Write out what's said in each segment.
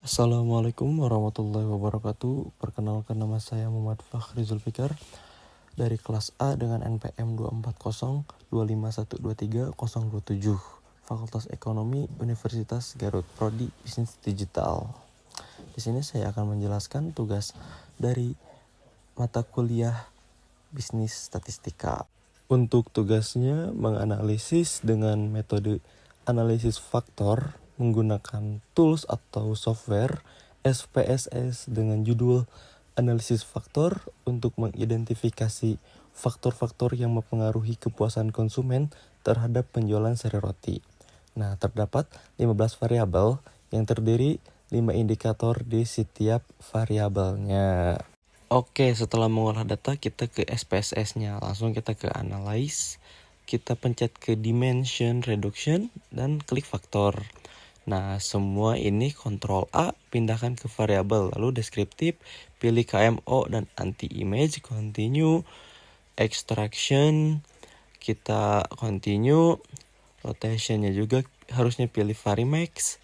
Assalamualaikum warahmatullahi wabarakatuh. Perkenalkan, nama saya Muhammad Fakhri Zulfikar dari kelas A dengan NPM 24025123027, Fakultas Ekonomi Universitas Garut, Prodi Bisnis Digital. Di sini saya akan menjelaskan tugas dari mata kuliah Bisnis Statistika. Untuk tugasnya menganalisis dengan metode analisis faktor menggunakan tools atau software SPSS dengan judul analisis faktor untuk mengidentifikasi faktor-faktor yang mempengaruhi kepuasan konsumen terhadap penjualan seri roti. Nah, terdapat 15 variabel yang terdiri 5 indikator di setiap variabelnya. Oke, setelah mengolah data, kita ke SPSS-nya. Langsung kita ke Analyze. Kita pencet ke Dimension Reduction dan klik faktor. Nah, semua ini Ctrl A, pindahkan ke variabel. Lalu deskriptif, pilih KMO dan anti-image, continue. Extraction, kita continue. Rotation-nya juga harusnya pilih Varimax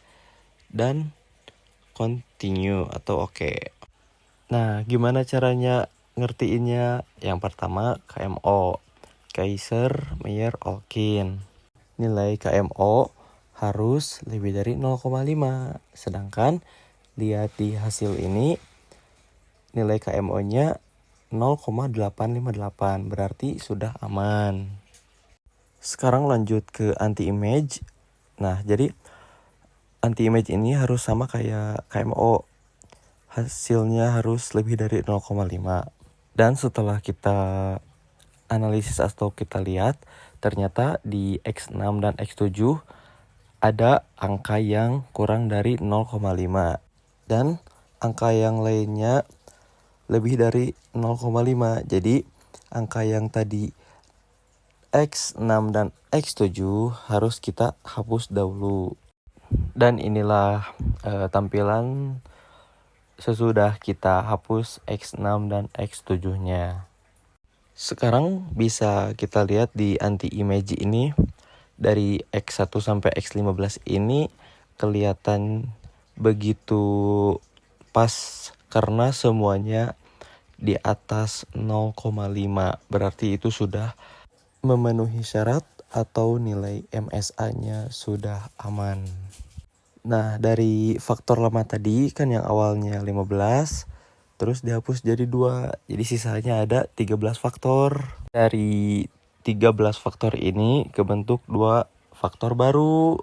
dan continue atau oke. Nah, gimana caranya ngertiinnya? Yang pertama, KMO, Kaiser, Meyer, Olkin. Nilai KMO harus lebih dari 0,5. Sedangkan lihat di hasil ini, nilai KMO-nya 0,858, berarti sudah aman. Sekarang lanjut ke anti-image. Nah, jadi anti-image ini harus sama kayak KMO. Hasilnya harus lebih dari 0,5. Dan setelah kita analisis atau kita lihat, ternyata di X6 dan X7 ada angka yang kurang dari 0,5. Dan angka yang lainnya lebih dari 0,5. Jadi angka yang tadi X6 dan X7 harus kita hapus dahulu. Dan inilah tampilan sesudah kita hapus X6 dan X7-nya. Sekarang bisa kita lihat di anti-image ini, dari X1 sampai X15 ini kelihatan begitu pas karena semuanya di atas 0,5. Berarti itu sudah memenuhi syarat atau nilai MSA-nya sudah aman. Nah, dari faktor lama tadi kan yang awalnya 15, terus dihapus jadi 2. Jadi sisanya ada 13 faktor. Dari 13 faktor ini kebentuk 2 faktor baru.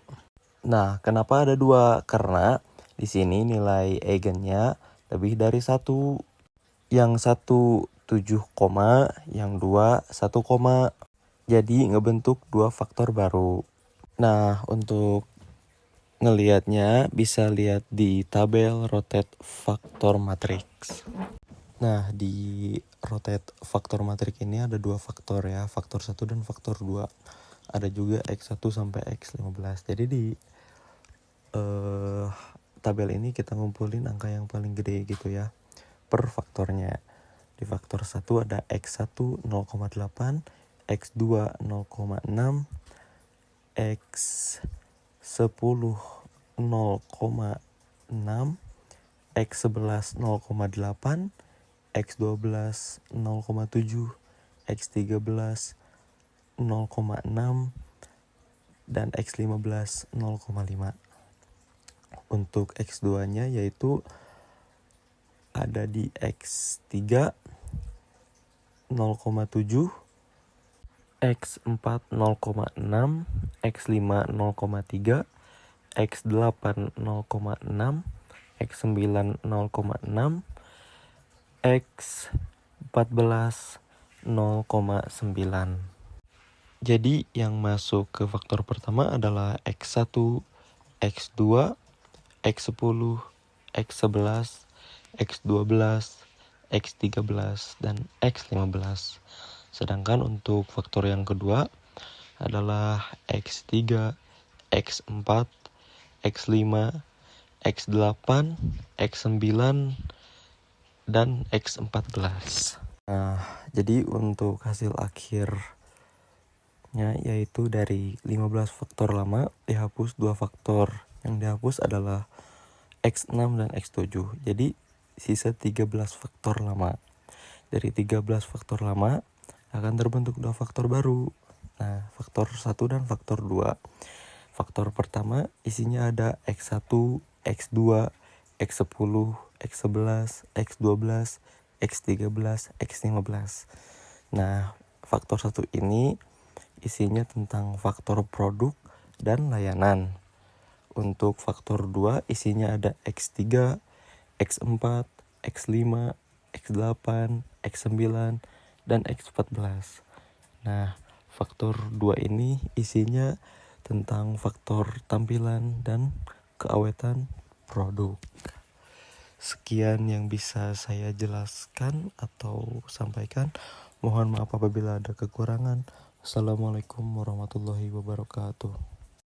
Nah, kenapa ada 2? Karena di sini nilai eigennya lebih dari 1. Yang 1 7 koma, yang 2 1 koma. Jadi ngebentuk 2 faktor baru. Nah, untuk ngelihatnya bisa lihat di tabel rotate faktor matrix. Nah, di rotate faktor matrix ini ada 2 faktor ya, faktor 1 dan faktor 2. Ada juga X1 sampai X15. Jadi di tabel ini kita ngumpulin angka yang paling gede gitu ya, per faktornya. Di faktor 1 ada X1 0,8, X2 0,6, X10 0,6, X11 0,8, X12 0,7, X13 0,6, dan X15 0,5. Untuk X2-nya yaitu ada di X3 0,7, X4 0,6, X5 0,3, X8 0,6, X9 0,6, X14 0,9. Jadi yang masuk ke faktor pertama adalah X1, X2, X10, X11, X12, X13, dan X15. Sedangkan untuk faktor yang kedua adalah X3, X4, X5, X8, X9, dan X14. Nah, jadi untuk hasil akhirnya yaitu dari 15 faktor lama dihapus 2 faktor. Yang dihapus adalah X6 dan X7. Jadi sisa 13 faktor lama. Dari 13 faktor lama akan terbentuk 2 faktor baru. Nah, faktor 1 dan faktor 2. Faktor pertama isinya ada X1, X2, X10, X11, X12, X13, X15. Nah, faktor 1 ini isinya tentang faktor produk dan layanan. Untuk faktor 2 isinya ada X3, X4, X5, X8, X9, dan X14. Nah, faktor 2 ini isinya tentang faktor tampilan dan keawetan produk. Sekian yang bisa saya jelaskan atau sampaikan. Mohon maaf apabila ada kekurangan. Assalamualaikum warahmatullahi wabarakatuh.